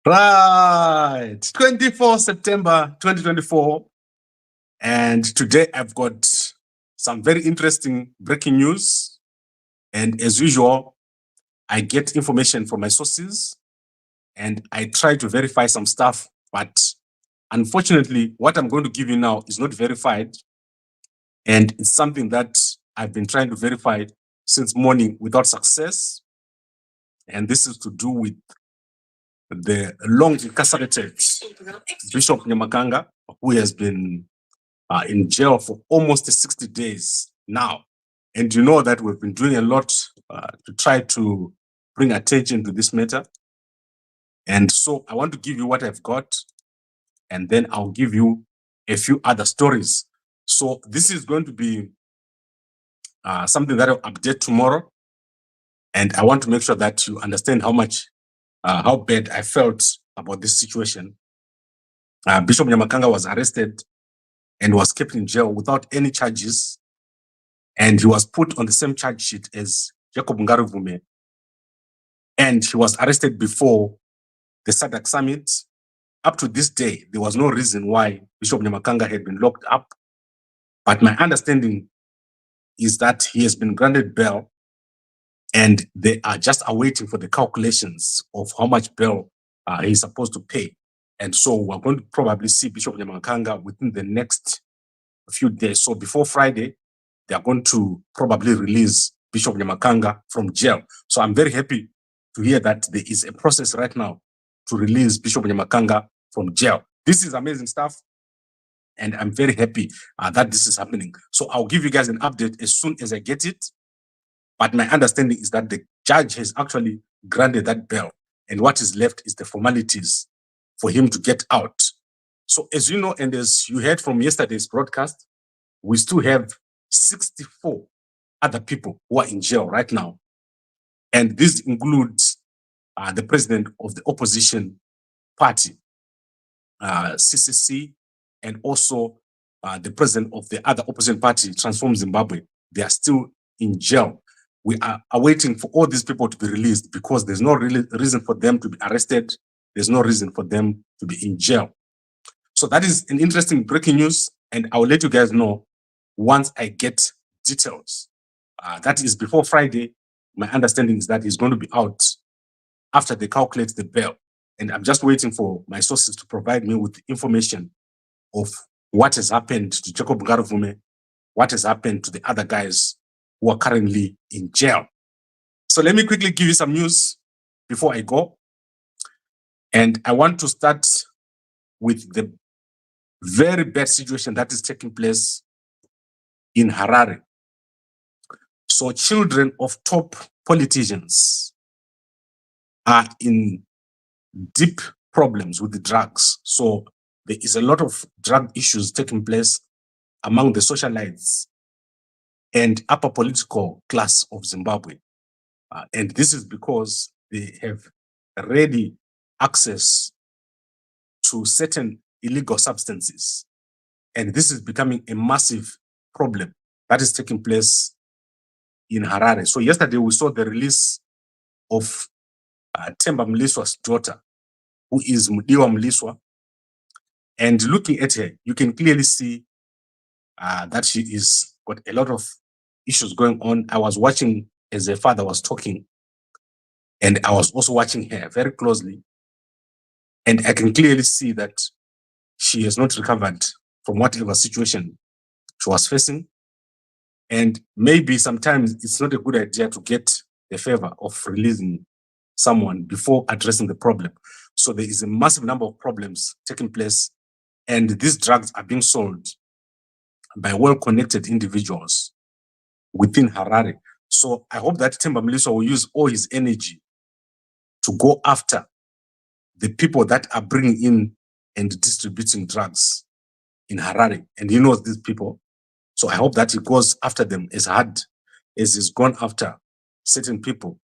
Right, 24 September 2024. And today I've got some very interesting breaking news. And as usual, I get information from my sources and I try to verify some stuff. But unfortunately, what I'm going to give you now is not verified. And it's something that I've been trying to verify since morning without success. And this is to do with the long incarcerated Bishop Nyamakanga, who has been in jail for almost 60 days now. And you know that we've been doing a lot to try to bring attention to this matter. And so I want to give you what I've got, and then I'll give you a few other stories. So this is going to be something that I'll update tomorrow. And I want to make sure that you understand how bad I felt about this situation. Bishop Nyamakanga was arrested and was kept in jail without any charges. And he was put on the same charge sheet as Jacob Ngaruvume. And he was arrested before the SADC summit. Up to this day, there was no reason why Bishop Nyamakanga had been locked up. But my understanding is that he has been granted bail and they are just awaiting for the calculations of how much bail he's supposed to pay. And so we're going to probably see Bishop Nyamakanga within the next few days. So before Friday, they are going to probably release Bishop Nyamakanga from jail. So I'm very happy to hear that there is a process right now to release Bishop Nyamakanga from jail. This is amazing stuff. And I'm very happy that this is happening. So I'll give you guys an update as soon as I get it. But my understanding is that the judge has actually granted that bail. And what is left is the formalities for him to get out. So as you know, and as you heard from yesterday's broadcast, we still have 64 other people who are in jail right now. And this includes the president of the opposition party, CCC, and also the president of the other opposition party, Transform Zimbabwe. They are still in jail. We are awaiting for all these people to be released because there's no real reason for them to be arrested. There's no reason for them to be in jail. So that is an interesting breaking news, and I will let you guys know once I get details. That is before Friday. My understanding is that he's going to be out after they calculate the bail. And I'm just waiting for my sources to provide me with information of what has happened to Jacob Ngaruvume, what has happened to the other guys who are currently in jail. So let me quickly give you some news before I go. And I want to start with the very bad situation that is taking place in Harare. So children of top politicians are in deep problems with the drugs. So there is a lot of drug issues taking place among the socialites and upper political class of Zimbabwe. And this is because they have ready access to certain illegal substances. And this is becoming a massive problem that is taking place in Harare. So yesterday we saw the release of Themba Mliswa's daughter, who is Mudiwa Mliswa. And looking at her, you can clearly see that she is got a lot of issues going on. I was watching as her father was talking, and I was also watching her very closely. And I can clearly see that she has not recovered from whatever situation she was facing. And maybe sometimes it's not a good idea to get the favor of releasing someone before addressing the problem. So there is a massive number of problems taking place, and these drugs are being sold by well-connected individuals within Harare. So I hope that Themba Mliswa will use all his energy to go after the people that are bringing in and distributing drugs in Harare. And he knows these people. So I hope that he goes after them as hard as he's gone after certain people.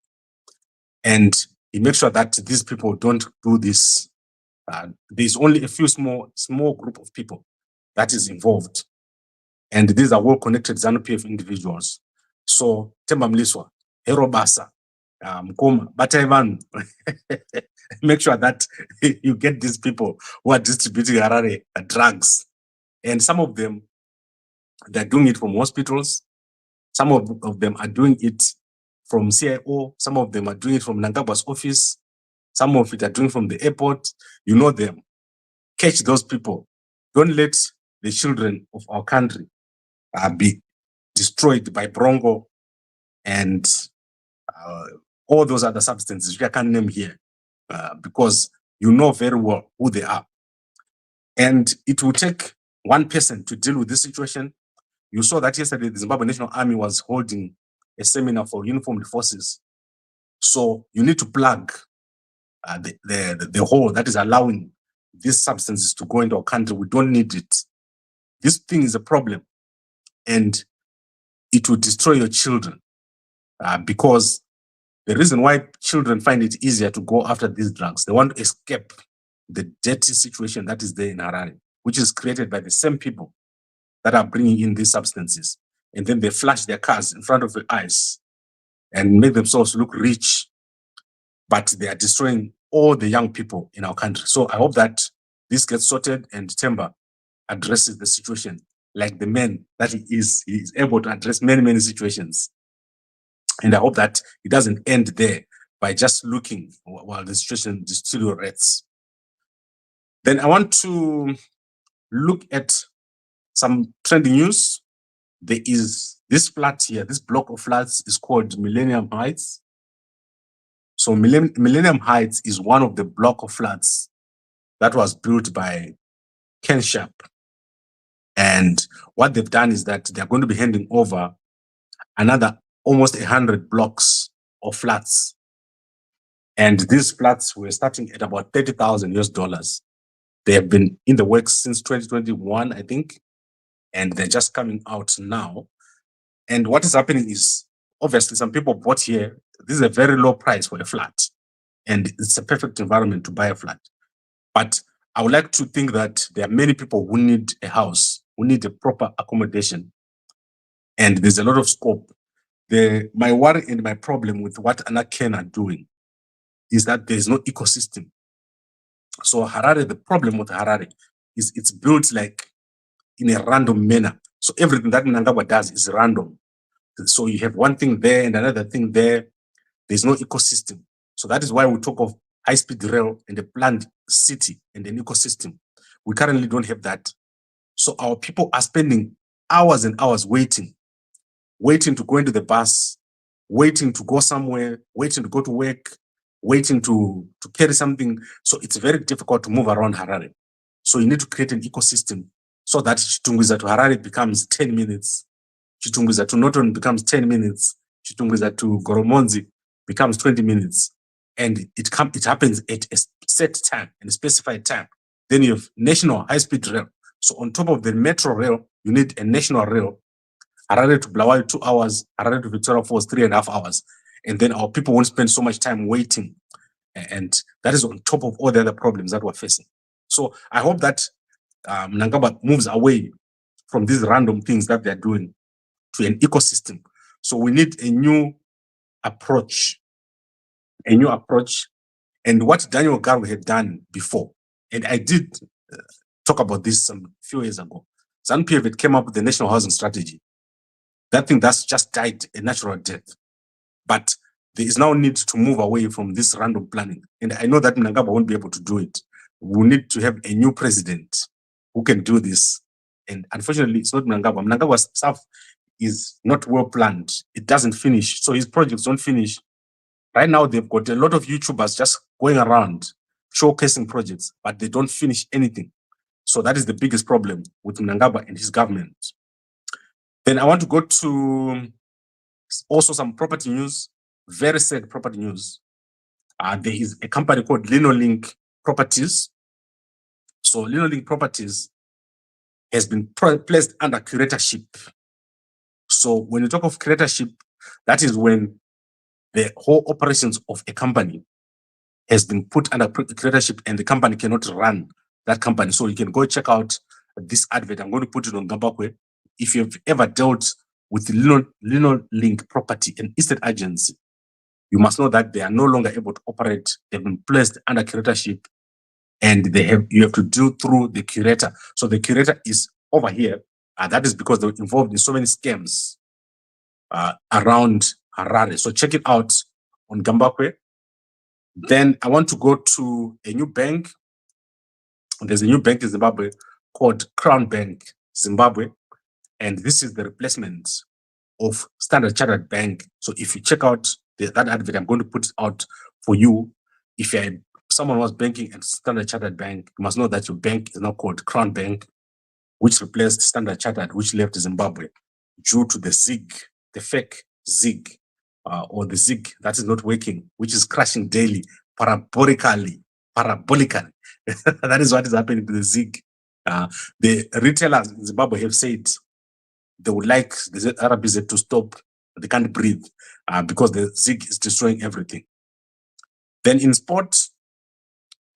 And he makes sure that these people don't do this. There's only a few small group of people that is involved. And these are well-connected ZANU-PF individuals. So Themba Mliswa, Hero Basa, make sure that you get these people who are distributing Harare drugs. And some of them, they're doing it from hospitals. Some of them are doing it from CIO. Some of them are doing it from Mnangagwa's office. Some of it are doing from the airport. You know them. Catch those people. Don't let the children of our country be destroyed by Brongo and all those other substances which I can't name here, because you know very well who they are. And it will take one person to deal with this situation. You saw that yesterday the Zimbabwe National Army was holding a seminar for uniformed forces. So you need to plug the hole that is allowing these substances to go into our country. We don't need it. This thing is a problem, and it will destroy your children, because the reason why children find it easier to go after these drugs, they want to escape the dirty situation that is there in Harare, which is created by the same people that are bringing in these substances. And then they flash their cars in front of your eyes and make themselves look rich, but they are destroying all the young people in our country. So I hope that this gets sorted and Temba addresses the situation like the man that he is able to address many, many situations. And I hope that it doesn't end there by just looking while the situation deteriorates. Then I want to look at some trending news. There is this flat here, this block of flats is called Millennium Heights. So Millennium Heights is one of the block of flats that was built by Ken Sharp. And what they've done is that they're going to be handing over another almost 100 blocks of flats. And these flats were starting at about $30,000. They have been in the works since 2021, I think, and they're just coming out now. And what is happening is, obviously, some people bought here. This is a very low price for a flat, and it's a perfect environment to buy a flat. But I would like to think that there are many people who need a house, who need a proper accommodation, and there's a lot of scope. My worry and my problem with what Anaken are doing is that there's no ecosystem. So Harare, the problem with Harare is it's built like in a random manner. So everything that Mnangagwa does is random. So you have one thing there and another thing there. There's no ecosystem. So that is why we talk of high-speed rail and a planned city and an ecosystem. We currently don't have that. So our people are spending hours and hours waiting to go into the bus, waiting to go somewhere, waiting to go to work, waiting to carry something. So it's very difficult to move around Harare. So you need to create an ecosystem so that Chitungwiza to Harare becomes 10 minutes. Chitungwiza to Norton becomes 10 minutes. Chitungwiza to Goromonzi becomes 20 minutes. And it happens at a set time and a specified time. Then you have national high-speed rail. So on top of the metro rail, you need a national rail. Harare to Bulawayo 2 hours, Harare to Victoria Falls 3.5 hours. And then our people won't spend so much time waiting. And that is on top of all the other problems that we're facing. So I hope that Mnangagwa moves away from these random things that they're doing to an ecosystem. So we need a new approach. And what Daniel Garwe had done before, and I did talk about this some few years ago. ZANU-PF had came up with the National Housing Strategy. That thing that's just died a natural death. But there is now need to move away from this random planning. And I know that Mnangagwa won't be able to do it. We need to have a new president who can do this. And unfortunately, it's not Mnangagwa. Mnangagwa's stuff is not well planned. It doesn't finish. So his projects don't finish. Right now, they've got a lot of YouTubers just going around showcasing projects, but they don't finish anything. So that is the biggest problem with Mnangagwa and his government. Then I want to go to also some property news, very sad property news. There is a company called Linolink Properties. So Linolink Properties has been placed under curatorship. So when you talk of curatorship, that is when the whole operations of a company has been put under curatorship and the company cannot run that company. So you can go check out this advert. I'm going to put it on Gambakwe. If you've ever dealt with Linolink Property, an estate agency, you must know that they are no longer able to operate. They've been placed under curatorship, and you have to deal through the curator. So the curator is over here. That is because they were involved in so many scams around Harare. So check it out on Gambakwe. Then I want to go to a new bank. There's a new bank in Zimbabwe called Crown Bank Zimbabwe, and this is the replacement of Standard Chartered Bank. So if you check out that advert, I'm going to put it out for you. If you're someone was banking at Standard Chartered Bank, you must know that your bank is now called Crown Bank, which replaced Standard Chartered, which left Zimbabwe due to the ZIG, the fake ZIG, or the ZIG that is not working, which is crashing daily, parabolically. That is what is happening to the ZIG. The retailers in Zimbabwe have said they would like the RBZ to stop. They can't breathe because the ZIG is destroying everything. Then in sports,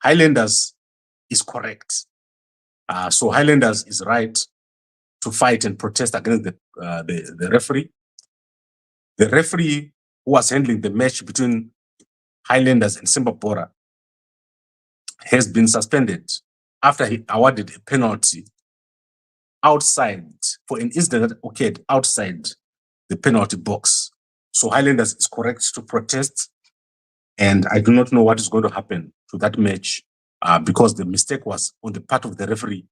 Highlanders is correct. So Highlanders is right to fight and protest against the referee. The referee who was handling the match between Highlanders and Zimbabwe has been suspended after he awarded a penalty outside for an incident that occurred outside the penalty box. So Highlanders is correct to protest, and I do not know what is going to happen to that match because the mistake was on the part of the referee.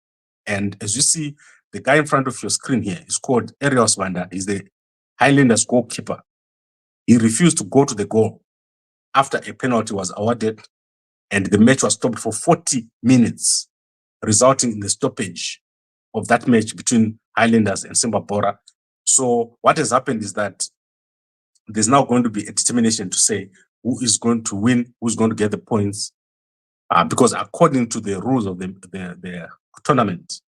And as you see, the guy in front of your screen here is called Ariel Sibanda. He's the Highlanders goalkeeper. He refused to go to the goal after a penalty was awarded, and the match was stopped for 40 minutes, resulting in the stoppage of that match between Highlanders and Zimbabwe. So what has happened is that there's now going to be a determination to say who is going to win, who's going to get the points, because according to the rules of the tournament,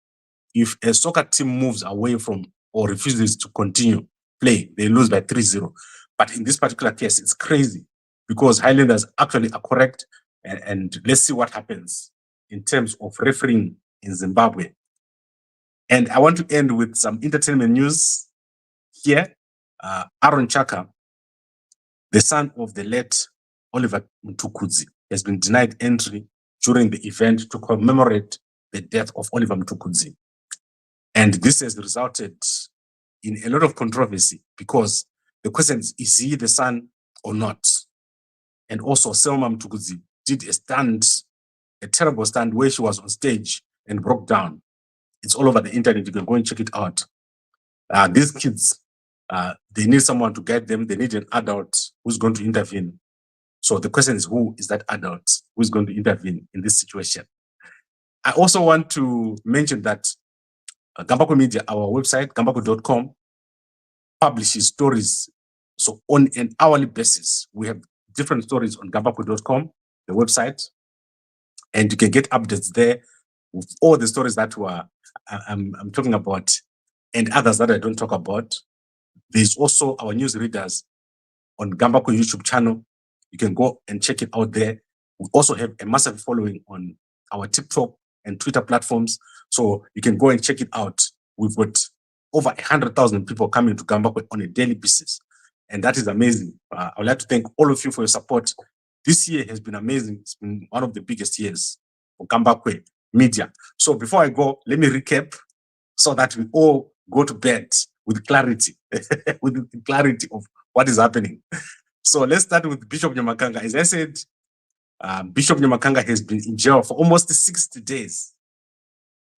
if a soccer team moves away from or refuses to continue play, they lose by 3-0. But in this particular case, it's crazy because Highlanders actually are correct. And let's see what happens in terms of refereeing in Zimbabwe. And I want to end with some entertainment news here. Aaron Chaka, the son of the late Oliver Mtukudzi, has been denied entry during the event to commemorate the death of Oliver Mtukudzi. And this has resulted in a lot of controversy because the question is he the son or not? And also Selma Mtukudzi did a terrible stunt where she was on stage and broke down. It's all over the internet. You can go and check it out. These kids, they need someone to guide them. They need an adult who's going to intervene. So the question is, who is that adult who's going to intervene in this situation? I also want to mention that Gambakwe Media, our website, gambakwe.com, publishes stories. So on an hourly basis, we have different stories on gambakwe.com, the website, and you can get updates there with all the stories that I'm talking about and others that I don't talk about. There's also our news readers on Gambakwe YouTube channel. You can go and check it out there. We also have a massive following on our TikTok and Twitter platforms, so you can go and check it out. We've got over 100,000 people coming to Gambakwe on a daily basis, and that is amazing. I would like to thank all of you for your support. This year has been amazing. It's been one of the biggest years for Gambakwe Media. So before I go, let me recap so that we all go to bed with clarity, with the clarity of what is happening. So let's start with Bishop Nyamakanga. As I said, Bishop Nyamakanga has been in jail for almost 60 days.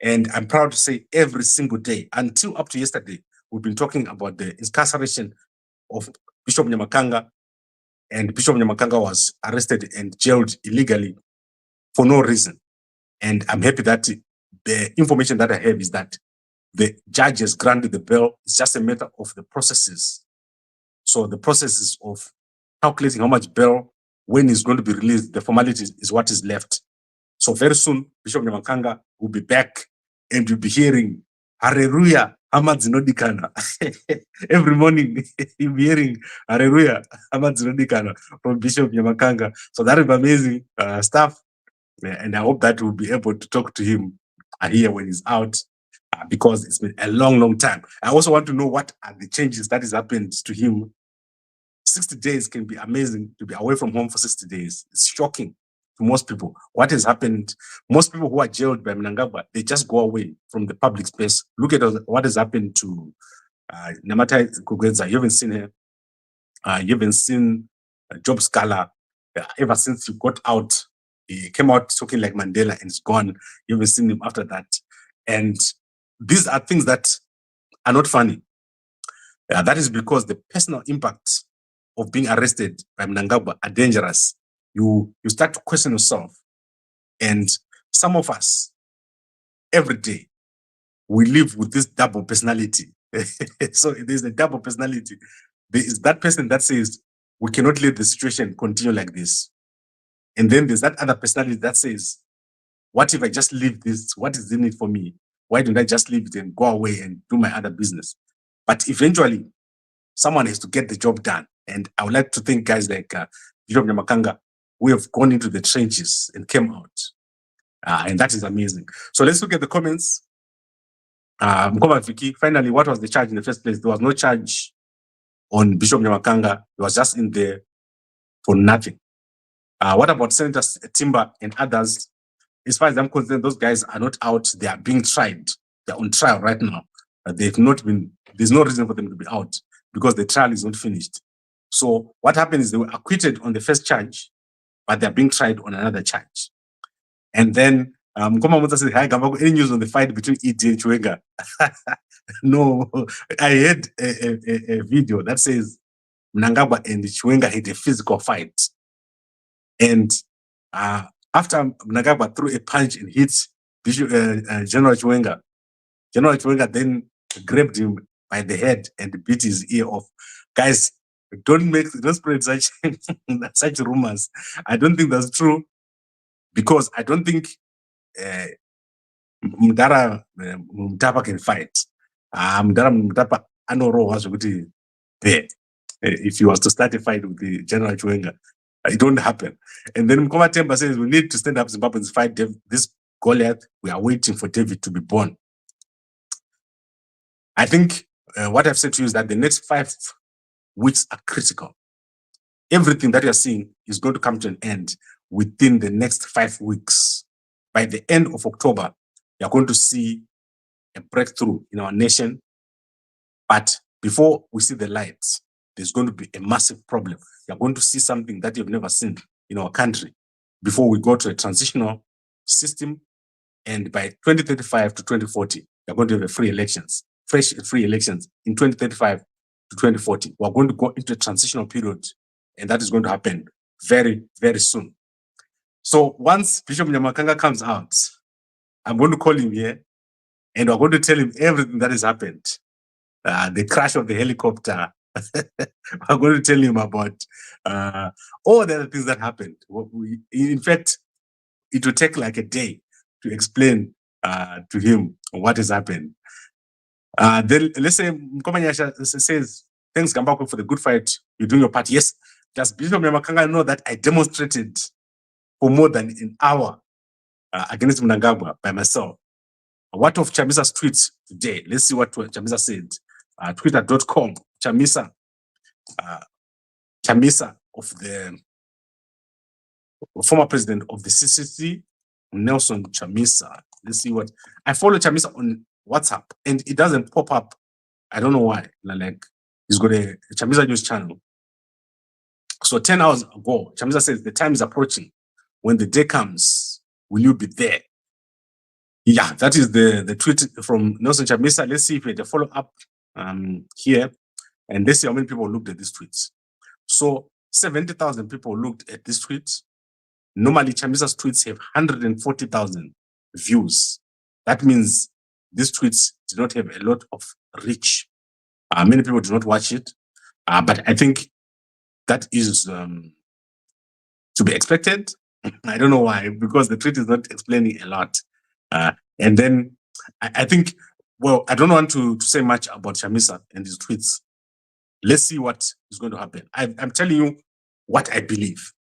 And I'm proud to say every single day, until up to yesterday, we've been talking about the incarceration of Bishop Nyamakanga. And Bishop Nyamakanga was arrested and jailed illegally for no reason. And I'm happy that the information that I have is that the judge has granted the bail. It's just a matter of the processes. So the processes of calculating how much bail, when he's going to be released, the formalities is what is left. So very soon, Bishop Nyamakanga will be back and you'll be hearing, Hallelujah, Hamazinodikana. Every morning, you'll be hearing, Hallelujah, Hamazinodikana from Bishop Nyamakanga. So that is amazing stuff. And I hope that we'll be able to talk to him here when he's out because it's been a long, long time. I also want to know what are the changes that has happened to him 60 days can be amazing to be away from home for 60 days. It's shocking to most people. What has happened, most people who are jailed by Mnangagwa, they just go away from the public space. Look at what has happened to Nyamata Kugwenza. You haven't seen her. You haven't seen Job Scala. Ever since he got out, he came out talking like Mandela and is gone. You haven't seen him after that. And these are things that are not funny. That is because the personal impact of being arrested by Mnangagwa are dangerous. You start to question yourself. And some of us, every day, we live with this double personality. So there's a double personality. There is that person that says, we cannot let the situation continue like this. And then there's that other personality that says, what if I just leave this? What is in it for me? Why don't I just leave it and go away and do my other business? But eventually, someone has to get the job done. And I would like to thank guys like Bishop Nyamakanga, who have gone into the trenches and came out. And that is amazing. So let's look at the comments. Mkoma Viki, finally, what was the charge in the first place? There was no charge on Bishop Nyamakanga. He was just in there for nothing. What about Senator Timber and others? As far as I'm concerned, those guys are not out. They are being tried. They're on trial right now. They've not been, there's no reason for them to be out because the trial is not finished. So what happened is they were acquitted on the first charge, but they're being tried on another charge. And then Mkoma Muta said, hi, Gambakwe, any news on the fight between ED and Chwenga? No, I heard a video that says Mnangagwa and Chwenga had a physical fight. And after Mnangagwa threw a punch and hit General Chwenga then grabbed him by the head and beat his ear off. Guys, don't spread such such rumors. I don't think that's true because I don't think Mdara Mutapa can fight. Mdara Mutapa Anoro was there. If he was to start a fight with the General Chwenga, it don't happen. And then Mkoma Temba says we need to stand up Zimbabwe and fight this Goliath. We are waiting for David to be born. I think what I've said to you is that the next 5 weeks are critical. Everything that you're seeing is going to come to an end within the next 5 weeks. By the end of October, you're going to see a breakthrough in our nation. But before we see the light, there's going to be a massive problem. You're going to see something that you've never seen in our country before we go to a transitional system. And by 2035 to 2040, you're going to have free elections in 2035 to 2040. We're going to go into a transitional period, and that is going to happen very, very soon. So once Bishop Nyamakanga comes out, I'm going to call him here, and we're going to tell him everything that has happened. The crash of the helicopter. I'm going to tell him about all the other things that happened. In fact, it will take like a day to explain to him what has happened. Then let's say Mkomanyasha says, thanks Gambakwe for the good fight. You're doing your part. Yes, does Bishop Nyamakanga know that I demonstrated for more than an hour against Mnangagwa by myself? What of Chamisa's tweets today? Let's see what Chamisa said. Twitter.com, Chamisa of the former president of the CCC, Nelson Chamisa. Let's see what I follow Chamisa on WhatsApp, and it doesn't pop up. I don't know why. Like he's got a Chamisa news channel. So 10 hours ago, Chamisa says the time is approaching. When the day comes, will you be there? Yeah, that is the tweet from Nelson Chamisa. Let's see if we had a follow-up here, and let's see how many people looked at these tweets. So 70,000 people looked at these tweets. Normally, Chamisa's tweets have 140,000 views. That means these tweets do not have a lot of reach. Many people do not watch it, but I think that is to be expected. I don't know why, because the tweet is not explaining a lot. And then I think, well, I don't want to say much about Chamisa and his tweets. Let's see what is going to happen. I'm telling you what I believe.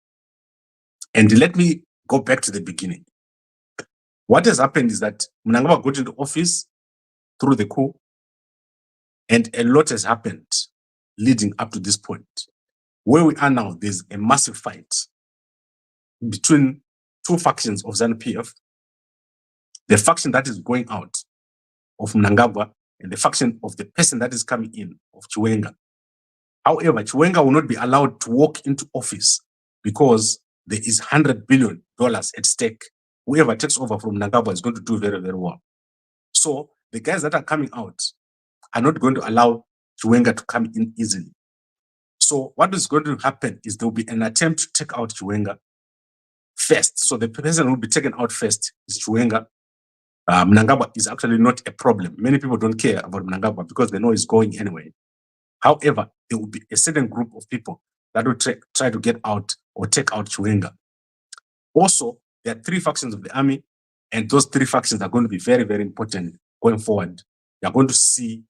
And let me go back to the beginning. What has happened is that Mnangagwa got into office through the coup, and a lot has happened leading up to this point. Where we are now, there's a massive fight between two factions of ZANU-PF, the faction that is going out of Mnangagwa and the faction of the person that is coming in of Chiwenga. However, Chiwenga will not be allowed to walk into office because there is $100 billion at stake. Whoever takes over from Mnangagwa is going to do very, very well. So the guys that are coming out are not going to allow Chiwenga to come in easily. So what is going to happen is there will be an attempt to take out Chiwenga first. So the person who will be taken out first is Chiwenga. Mnangagwa is actually not a problem. Many people don't care about Mnangagwa because they know he's going anyway. However, there will be a certain group of people that will try to get out or take out Chiwenga. Also, there are three factions of the army, and those three factions are going to be very, very important going forward. You're going to see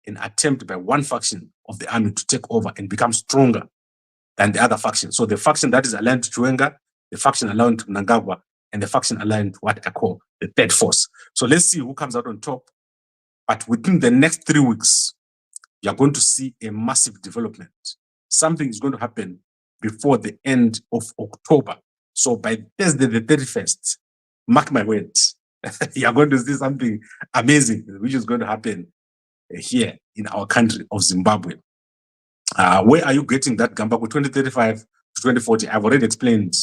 an attempt by one faction of the army to take over and become stronger than the other faction. So the faction that is aligned to Chiwenga, the faction aligned to Mnangagwa, and the faction aligned to what I call the third force. So let's see who comes out on top. But within the next 3 weeks, you're going to see a massive development. Something is going to happen before the end of October. So by Thursday, the 31st, mark my words, you're going to see something amazing, which is going to happen here in our country of Zimbabwe. Where are you getting that Gambakwe 2035 to 2040? I've already explained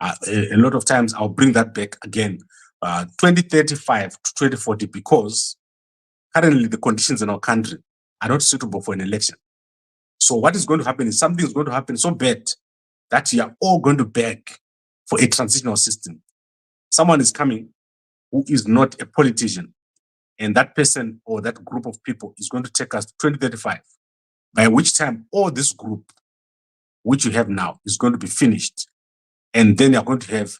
a lot of times. I'll bring that back again. 2035 to 2040, because currently the conditions in our country are not suitable for an election. So what is going to happen is something is going to happen so bad that you are all going to beg for a transitional system. Someone is coming who is not a politician, and that person or that group of people is going to take us to 2035, by which time all this group, which you have now, is going to be finished. And then you're going to have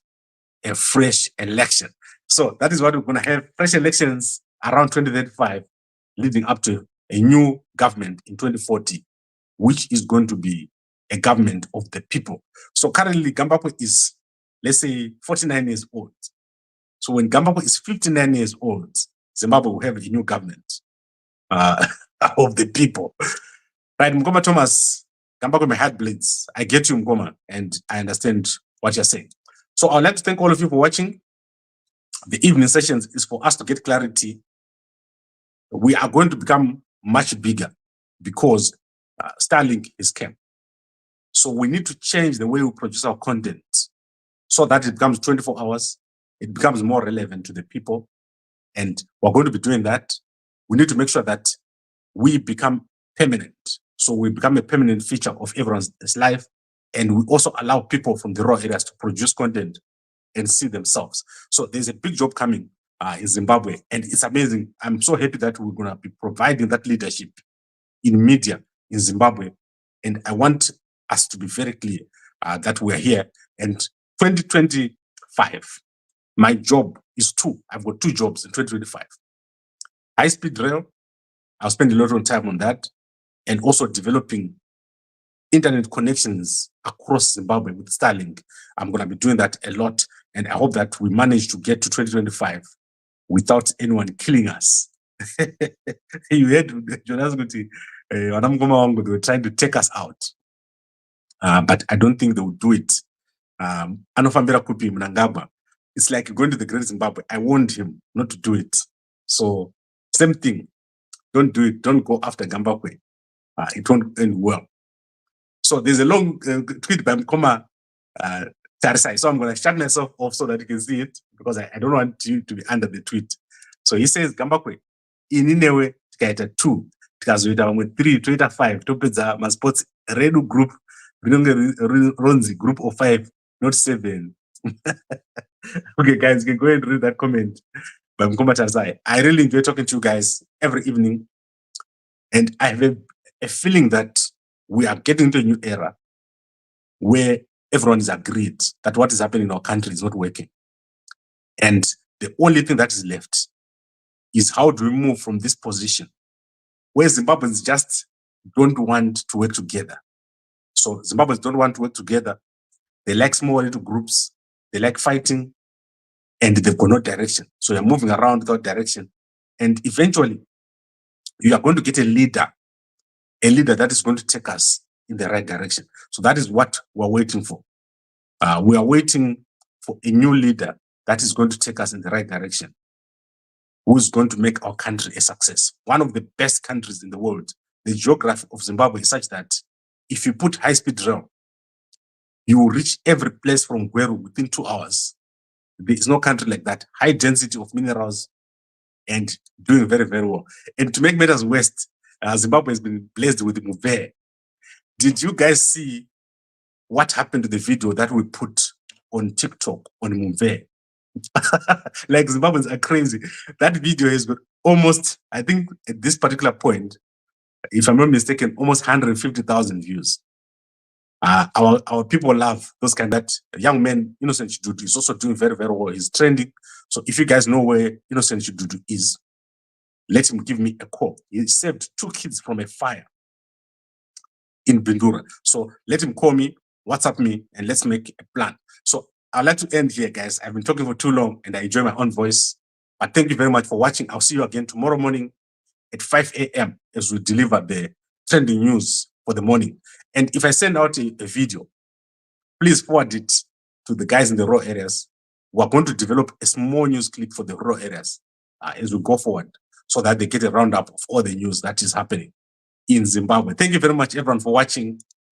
a fresh election. So that is what we're going to have, fresh elections around 2035, leading up to a new government in 2040, which is going to be a government of the people. So currently, Gambakwe is, let's say, 49 years old. So when Gambakwe is 59 years old, Zimbabwe will have a new government of the people. Right, Mkoma Thomas, Gambakwe, my heart bleeds. I get you, Mkoma, and I understand what you're saying. So I'd like to thank all of you for watching. The evening sessions is for us to get clarity. We are going to become much bigger because Starlink is came. So we need to change the way we produce our content so that it becomes 24 hours. It becomes more relevant to the people. And we're going to be doing that. We need to make sure that we become permanent. So we become a permanent feature of everyone's life. And we also allow people from the raw areas to produce content and see themselves. So there's a big job coming in Zimbabwe, and it's amazing. I'm so happy that we're going to be providing that leadership in media in Zimbabwe. And I want us to be very clear that we're here. And 2025, my job is two. I've got two jobs in 2025. High-speed rail, I'll spend a lot of time on that, and also developing internet connections across Zimbabwe with Starlink. I'm going to be doing that a lot, and I hope that we manage to get to 2025 without anyone killing us. You heard Jonas Guti, they were trying to take us out, but I don't think they will do it. Anofambira Kupi Mnangagwa, it's like going to the Great Zimbabwe. I warned him not to do it. So same thing, don't do it. Don't go after Gambakwe. It won't end well. So there's a long tweet by Mkoma Tarisai. So I'm going to shut myself off so that you can see it, because I don't want you to be under the tweet. So he says, Gambakwe, ininewe tikaita 2, tikazoita vamwe 3, toita 5, topedza masports redu group, rinonge ronzi group of 5, not 7. Okay, guys, you can go ahead and read that comment by Mkoma Tarisai. I really enjoy talking to you guys every evening. And I have a feeling that we are getting into a new era where everyone is agreed that what is happening in our country is not working. And the only thing that is left is how do we move from this position where Zimbabweans just don't want to work together. So Zimbabweans don't want to work together. They like small little groups. They like fighting, and they've got no direction. So you're moving around without direction. And eventually, you are going to get a leader that is going to take us in the right direction. So that is what we're waiting for. We are waiting for a new leader that is going to take us in the right direction, who is going to make our country a success. One of the best countries in the world. The geography of Zimbabwe is such that if you put high-speed rail, you will reach every place from Gweru within 2 hours. There is no country like that. High density of minerals and doing very, very well. And to make matters worse, Zimbabwe has been blessed with Muve. Did you guys see what happened to the video that we put on TikTok on Muve? Like, Zimbabweans are crazy. That video has got almost, I think at this particular point, if I'm not mistaken, almost 150,000 views. Our people love those kind of young men. Innocent Chidudu is also doing very, very well. He's trending. So if you guys know where Innocent Chidudu is, let him give me a call. He saved 2 kids from a fire in Bindura. So let him call me, WhatsApp me, and let's make a plan. So I'd like to end here, guys. I've been talking for too long and I enjoy my own voice. But thank you very much for watching. I'll see you again tomorrow morning at 5 a.m. as we deliver the trending news for the morning. And if I send out a video, please forward it to the guys in the raw areas. We're going to develop a small news clip for the raw areas as we go forward, so that they get a roundup of all the news that is happening in Zimbabwe. Thank you very much, everyone, for watching.